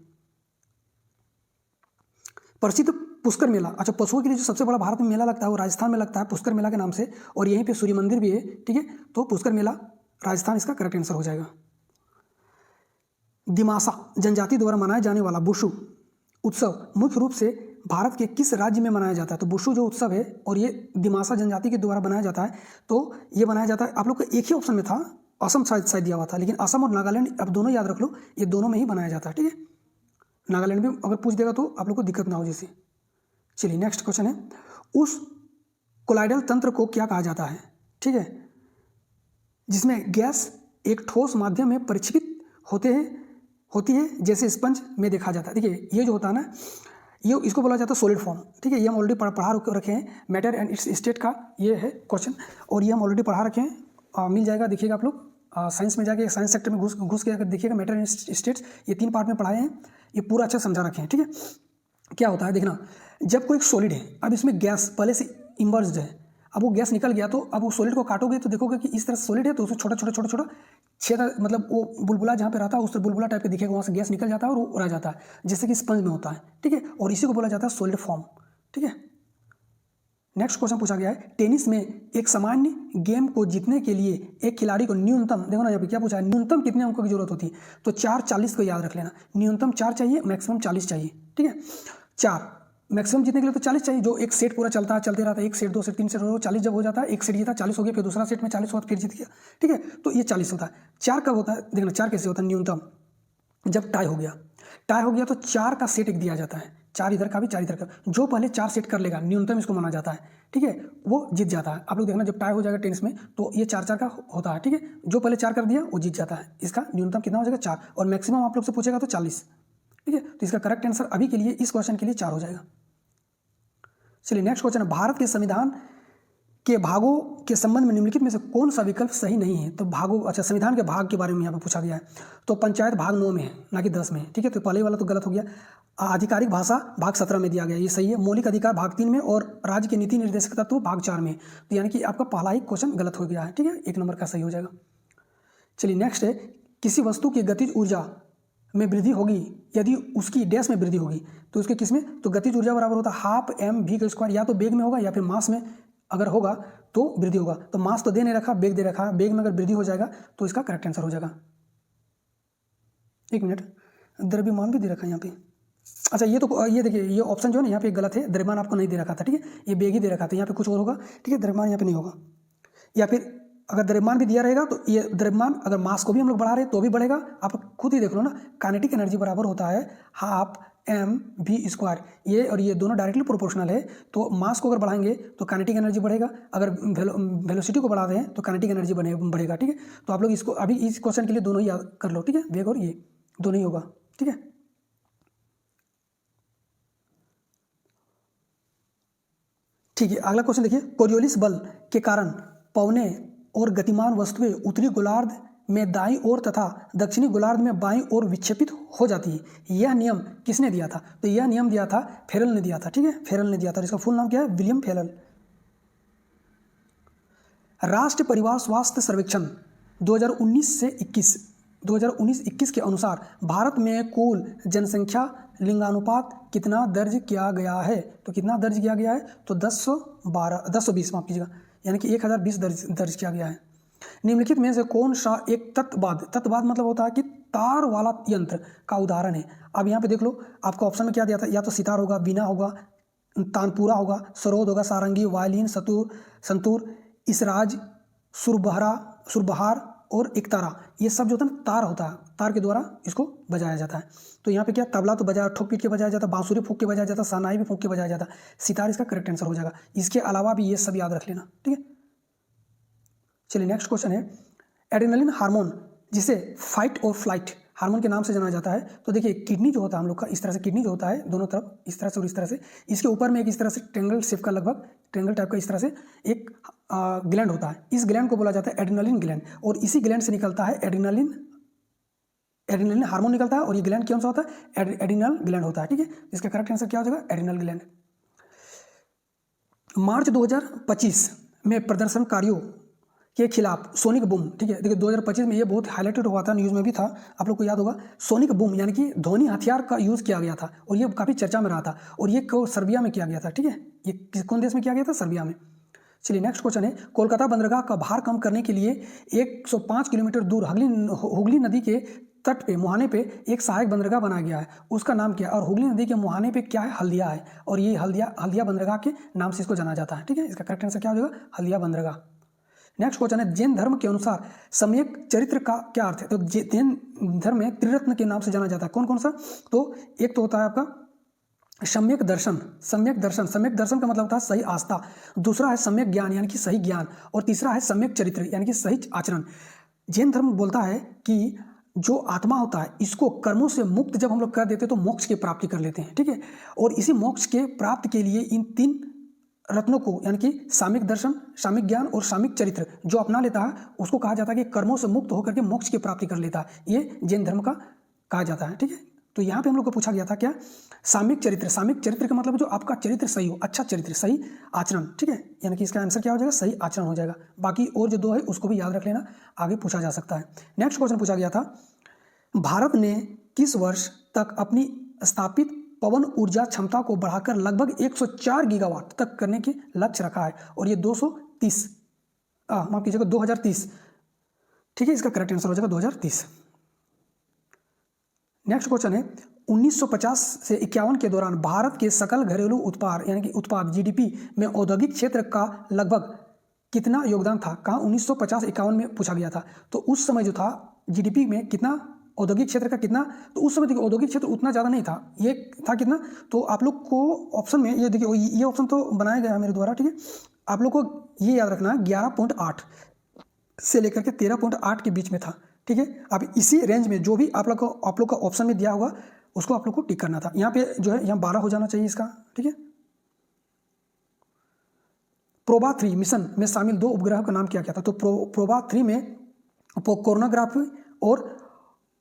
प्रसिद्ध पुष्कर मेला, अच्छा पशुओं के लिए जो सबसे बड़ा भारत में मेला लगता है वो राजस्थान में लगता है, पुष्कर मेला के नाम से, और यहीं पे सूर्य मंदिर भी है। ठीक है, तो पुष्कर मेला राजस्थान इसका करेक्ट आंसर हो जाएगा। दिमासा जनजाति द्वारा मनाया जाने वाला बुशु उत्सव मुख्य रूप से भारत के किस राज्य में मनाया जाता है? तो बुशु जो उत्सव है और ये दिमासा जनजाति के द्वारा बनाया जाता है, तो ये बनाया जाता है, आप लोग को एक ही ऑप्शन में था, असम शायद दिया हुआ था, लेकिन असम और नागालैंड अब दोनों याद रख लो, ये दोनों में ही बनाया जाता है। ठीक है, नागालैंड में अगर पूछ देगा तो आप लोग को दिक्कत ना हो जैसे। चलिए नेक्स्ट क्वेश्चन है, उस कोलाइडल तंत्र को क्या कहा जाता है? ठीक है, जिसमें गैस एक ठोस माध्यम में परिक्षेपित होती है जैसे स्पंज में देखा जाता है। देखिए, ये जो होता है ना, ये इसको बोला जाता है सॉलिड फॉर्म। ठीक है, ये हम ऑलरेडी पढ़ा रखे हैं, मैटर एंड इट्स स्टेट का ये है क्वेश्चन, और ये हम ऑलरेडी पढ़ा रखे हैं, मिल जाएगा, देखिएगा आप लोग साइंस में जाके, साइंस सेक्टर में घुस के अगर देखिएगा, मैटर एंड स्टेट्स ये 3 पार्ट में पढ़ाए हैं, ये पूरा अच्छा समझा रखे हैं। ठीक है, क्या होता है देखना, जब कोई सॉलिड है, अब इसमें गैस पहले से इमर्ज्ड है, अब वो गैस निकल गया, तो अब वो सॉलिड को काटोगे तो देखोगे कि इस तरह से सॉलिड है, तो उसमें छोटा छेद, मतलब वो बुलबुला जहाँ पे रहता है उस तरह बुलबुला टाइप के दिखेगा, वहाँ से गैस निकल जाता है और वो रह जाता है, जैसे कि स्पंज में होता है। ठीक है, और इसी को बोला जाता है सॉलिड फॉर्म। ठीक है, नेक्स्ट क्वेश्चन पूछा गया है, टेनिस में एक सामान्य गेम को जीतने के लिए एक खिलाड़ी को न्यूनतम, देखो ना यहाँ पे क्या पूछा है, न्यूनतम कितने अंकों की जरूरत होती है? तो 440 को याद रख लेना, न्यूनतम 4 चाहिए, मैक्सिमम 40 चाहिए। ठीक है, 4 मैक्सिमम जीतने के लिए तो 40 चाहिए, जो एक सेट पूरा चलते रहता है, 1 सेट 2 सेट 3 सेट 40 जब हो जाता है, एक सेट जीता 40 हो गया, फिर दूसरा सेट में 40 हुआ, फिर जीत गया। ठीक है, तो ये 40 होता है। 4 कब होता है, देखना 4 कैसे होता है, न्यूनतम जब टाई हो गया तो 4 का सेट एक दिया जाता है, 4 इधर का भी 4 इधर का, जो पहले 4 सेट कर लेगा न्यूनतम इसको माना जाता है। ठीक है, वो जीत जाता है। आप लोग देखना जब टाई हो जाएगा टेनिस में तो ये 4-4 का होता है। ठीक है, जो पहले 4 कर दिया वो जीत जाता है, इसका न्यूनतम कितना हो जाएगा 4, और मैक्सिमम आप लोग से पूछेगा तो 40। ठीक है, तो इसका करेक्ट आंसर अभी के लिए इस क्वेश्चन के लिए 4 हो जाएगा। चलिए नेक्स्ट क्वेश्चन है, भारत के संविधान के भागों के संबंध में निम्नलिखित में से कौन सा विकल्प सही नहीं है? तो भागों, अच्छा संविधान के भाग के बारे में यहाँ पे पूछा गया है, तो पंचायत भाग 9 में है, ना कि 10 में है। ठीक है, तो पहले वाला तो गलत हो गया। आधिकारिक भाषा भाग 17 में दिया गया, ये सही है। मौलिक अधिकार भाग 3 में, और राज्य के नीति निर्देशक तत्व भाग 4 में, तो यानी कि आपका पहला ही क्वेश्चन गलत हो गया है। ठीक है, 1 नंबर का सही हो जाएगा। चलिए नेक्स्ट है, किसी वस्तु की गतिज ऊर्जा में वृद्धि होगी यदि उसकी डैश में वृद्धि होगी, तो उसके किस में, तो गतिज ऊर्जा बराबर होता है हाफ mv², या तो बेग में होगा या फिर मास में अगर होगा तो वृद्धि होगा। तो मास तो दे नहीं रखा, बेग दे रखा, बेग में अगर वृद्धि हो जाएगा तो इसका करेक्ट आंसर हो जाएगा। 1 मिनट, द्रव्यमान भी दे रखा है यहाँ पे। अच्छा ये देखिए, ये ऑप्शन जो है ना यहाँ पे गलत है, द्रव्यमान आपको नहीं दे रखा था। ठीक है, ये बेग ही दे रखा था, यहाँ पे कुछ और होगा। ठीक है, द्रव्यमान यहाँ पे नहीं होगा, या फिर अगर द्रव्यमान भी दिया रहेगा तो ये द्रव्यमान, अगर मास को भी हम लोग बढ़ा रहे हैं तो भी बढ़ेगा। आप खुद ही देख लो ना, काइनेटिक एनर्जी बराबर होता है हाफ mv², ये और ये दोनों डायरेक्टली प्रोपोर्शनल है, तो मास को अगर बढ़ाएंगे तो काइनेटिक एनर्जी बढ़ेगा, अगर वेलोसिटी को बढ़ा दें तो काइनेटिक एनर्जी बढ़ेगा। ठीक है, तो आप लोग इसको अभी इस क्वेश्चन के लिए दोनों ही याद कर लो। ठीक है, वेग और ये दोनों ही होगा। ठीक है, ठीक है, अगला क्वेश्चन देखिए, कोरियोलिस बल के कारण पवने और गतिमान वस्तुएं उत्तरी गोलार्ध में दाईं ओर तथा दक्षिणी गोलार्ध में बाईं ओर विक्षेपित हो जाती है। यह नियम किसने दिया था? तो यह नियम दिया था फेरल ने दिया था। ठीक है, फेरल ने दिया था, इसका फुल नाम क्या है, विलियम फेरल। राष्ट्रीय परिवार स्वास्थ्य सर्वेक्षण 2019 से 21 2019-21 के अनुसार भारत में कुल जनसंख्या लिंगानुपात कितना दर्ज किया गया है? तो कितना दर्ज किया गया है? तो 1020 माफ कीजिएगा, यानी कि 1020 दर्ज किया गया है। निम्नलिखित में से कौन सा एक तत्वाद मतलब होता है कि तार वाला यंत्र का उदाहरण है? अब यहाँ पे देख लो, आपका ऑप्शन में क्या दिया था, या तो सितार होगा, बीना होगा, तानपुरा होगा, सरोद होगा, सारंगी, वायलिन, संतूर, इसराज, सुरबहार और एकतारा। ये सब जो होता है ना तार होता है, तार के द्वारा इसको बजाया जाता है। तो यहाँ पे क्या, तबला तो बजाया, ठोक पीट के बजाया जाता है, बांसुरी फूंक के बजाया जाता है, शहनाई भी फूंक के बजाया जाता है, सितार इसका करेक्ट आंसर हो जाएगा। इसके अलावा भी ये सब याद रख लेना, ठीक है। चलिए नेक्स्ट क्वेश्चन है, एड्रेनलिन हार्मोन जिसे फाइट और फ्लाइट हार्मोन के नाम से जाना जाता है। तो देखिए किडनी जो होता है हम लोग का, इस तरह से किडनी जो होता है दोनों तरफ इस तरह से और इस तरह से, इसके ऊपर में एक इस तरह से ट्रेंगल शेप का, लगभग ट्रेंगल टाइप का इस तरह से एक ग्लैंड होता है। इस ग्लैंड को बोला जाता है एड्रेनलिन ग्लैंड, और इसी ग्लैंड से निकलता है एड्रेनलिन हार्मोन निकलता है, और ये ग्लैंड कौन सा होता है? एड्रिनल ग्लैंड होता है, ठीक है। इसका करेक्ट आंसर क्या हो जाएगा? Adrenal gland. मार्च 2025 में प्रदर्शनकारियों के खिलाफ सोनिक बूम, ठीक है। देखिए 2025 में ये बहुत हाईलाइटेड हुआ था, न्यूज़ में भी था, आप लोग को याद होगा। सोनिक बूम यानी कि ध्वनि हथियार का यूज़ किया गया था, और ये काफ़ी चर्चा में रहा था, और ये सर्बिया में किया गया था, ठीक है। ये कौन देश में किया गया था? सर्बिया में। चलिए नेक्स्ट क्वेश्चन है, कोलकाता बंदरगाह का भार कम करने के लिए 105 किलोमीटर दूर हुगली नदी के तट पे, मुहाने पे एक सहायक बंदरगाह बनाया गया है। उसका नाम क्या है? और हुगली नदी के मुहाने पे क्या है? हल्दिया है, और ये हल्दिया बंदरगाह के नाम से इसको जाना जाता है, ठीक है। इसका करेक्ट आंसर क्या हो जाएगा? हल्दिया बंदरगाह। नेक्स्ट क्वेश्चन है, जैन धर्म के अनुसार सम्यक चरित्र का क्या अर्थ है? तो जैन धर्म में त्रिरत्न के नाम से जाना जाता है। कौन कौन सा? तो एक तो होता है आपका सम्यक दर्शन का मतलब होता है सही आस्था, दूसरा है सम्यक ज्ञान यानी कि सही ज्ञान, और तीसरा है सम्यक चरित्र यानी कि सही आचरण। जैन धर्म बोलता है कि जो आत्मा होता है इसको कर्मों से मुक्त जब हम लोग कर देते तो मोक्ष की प्राप्ति कर लेते हैं, ठीक है। और इसी मोक्ष के प्राप्ति के लिए इन 3 रत्नों को यानी कि सामिक दर्शन, सामिक ज्ञान और सामिक चरित्र जो अपना लेता है उसको कहा जाता है कि कर्मों से मुक्त होकर के मोक्ष की प्राप्ति कर लेता है। ये जैन धर्म का कहा जाता है, ठीक है। तो यहाँ पे हम लोग को पूछा गया था क्या? सामिक चरित्र का मतलब जो आपका चरित्र सही हो, अच्छा चरित्र, सही आचरण, ठीक है। यानी कि इसका आंसर क्या हो जाएगा? सही आचरण हो जाएगा। बाकी और जो 2 है उसको भी याद रख लेना, आगे पूछा जा सकता है। नेक्स्ट क्वेश्चन पूछा गया था, भारत ने किस वर्ष तक अपनी स्थापित पवन ऊर्जा क्षमता को बढ़ाकर लगभग 104 गीगावाट तक करने के लक्ष्य रखा है? और ये 2030 ठीक है। इसका करेक्ट आंसर हो जाएगा 2030। नेक्स्ट क्वेश्चन है, 1950 से 51 के दौरान भारत के सकल घरेलू उत्पाद यानी कि उत्पाद जीडीपी में औद्योगिक क्षेत्र का लगभग कितना योगदान था? कहाँ? 1950-51 में पूछा गया था। तो उस समय जो था जीडीपी में कितना, औद्योगिक क्षेत्र का कितना, तो उस समय देखिए औद्योगिक क्षेत्र उतना ज़्यादा नहीं था, ये था कितना? तो आप लोग को ऑप्शन में ये देखिए, ये ऑप्शन तो बनाया गया है मेरे द्वारा, ठीक है। आप लोग को ये याद रखना है 11.8 से लेकर के 13.8 के बीच में था, ठीक है। अब इसी रेंज में जो भी आप लोग का ऑप्शन में दिया होगा उसको आप लोग को टिक करना था। यहाँ पे जो है यहाँ 12 हो जाना चाहिए इसका, ठीक है। प्रोबा 3 मिशन में शामिल 2 उपग्रह का नाम क्या था? तो प्रोबा 3 में कोरोनाग्राफी और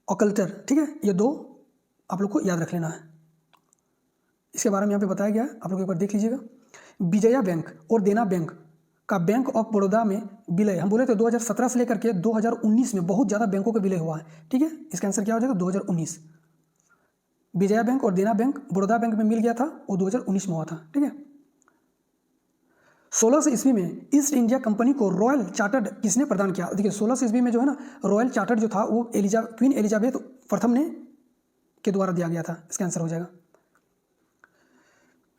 ऑकल्टर, ठीक है। ये 2 आप लोग को याद रख लेना है। इसके बारे में यहाँ पे बताया गया है, आप लोग एक बार देख लीजिएगा। विजया बैंक और देना बैंक का बैंक ऑफ बड़ौदा में विलय, हम बोले थे 2017 से लेकर के 2019 में बहुत ज़्यादा बैंकों का विलय हुआ है, ठीक है। इसका आंसर क्या हो जाएगा? 2019। विजया बैंक और देना बैंक बड़ौदा बैंक में मिल गया था, वो 2019 में हुआ था, ठीक है। 1600 ईस्वी में ईस्ट इंडिया कंपनी को रॉयल चार्टर्ड किसने प्रदान किया? देखिए 1600 ईस्वी में जो है ना रॉयल चार्टर्ड जो था वो क्वीन एलिजाबेथ प्रथम ने के द्वारा दिया गया था। इसका आंसर हो जाएगा।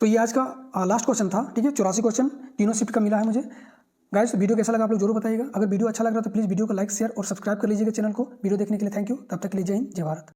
तो ये आज का लास्ट क्वेश्चन था, ठीक है। 84 क्वेश्चन तीनों शिफ्ट का मिला है मुझे। गाइस तो वीडियो कैसा लगा आप लोग जरूर बताइएगा। अगर वीडियो अच्छा लग रहा है तो प्लीज़ वीडियो को लाइक, शेयर और सब्सक्राइब कर लीजिएगा चैनल को। वीडियो देखने के लिए थैंक यू। तब तक के लिए जय हिंद, जय भारत।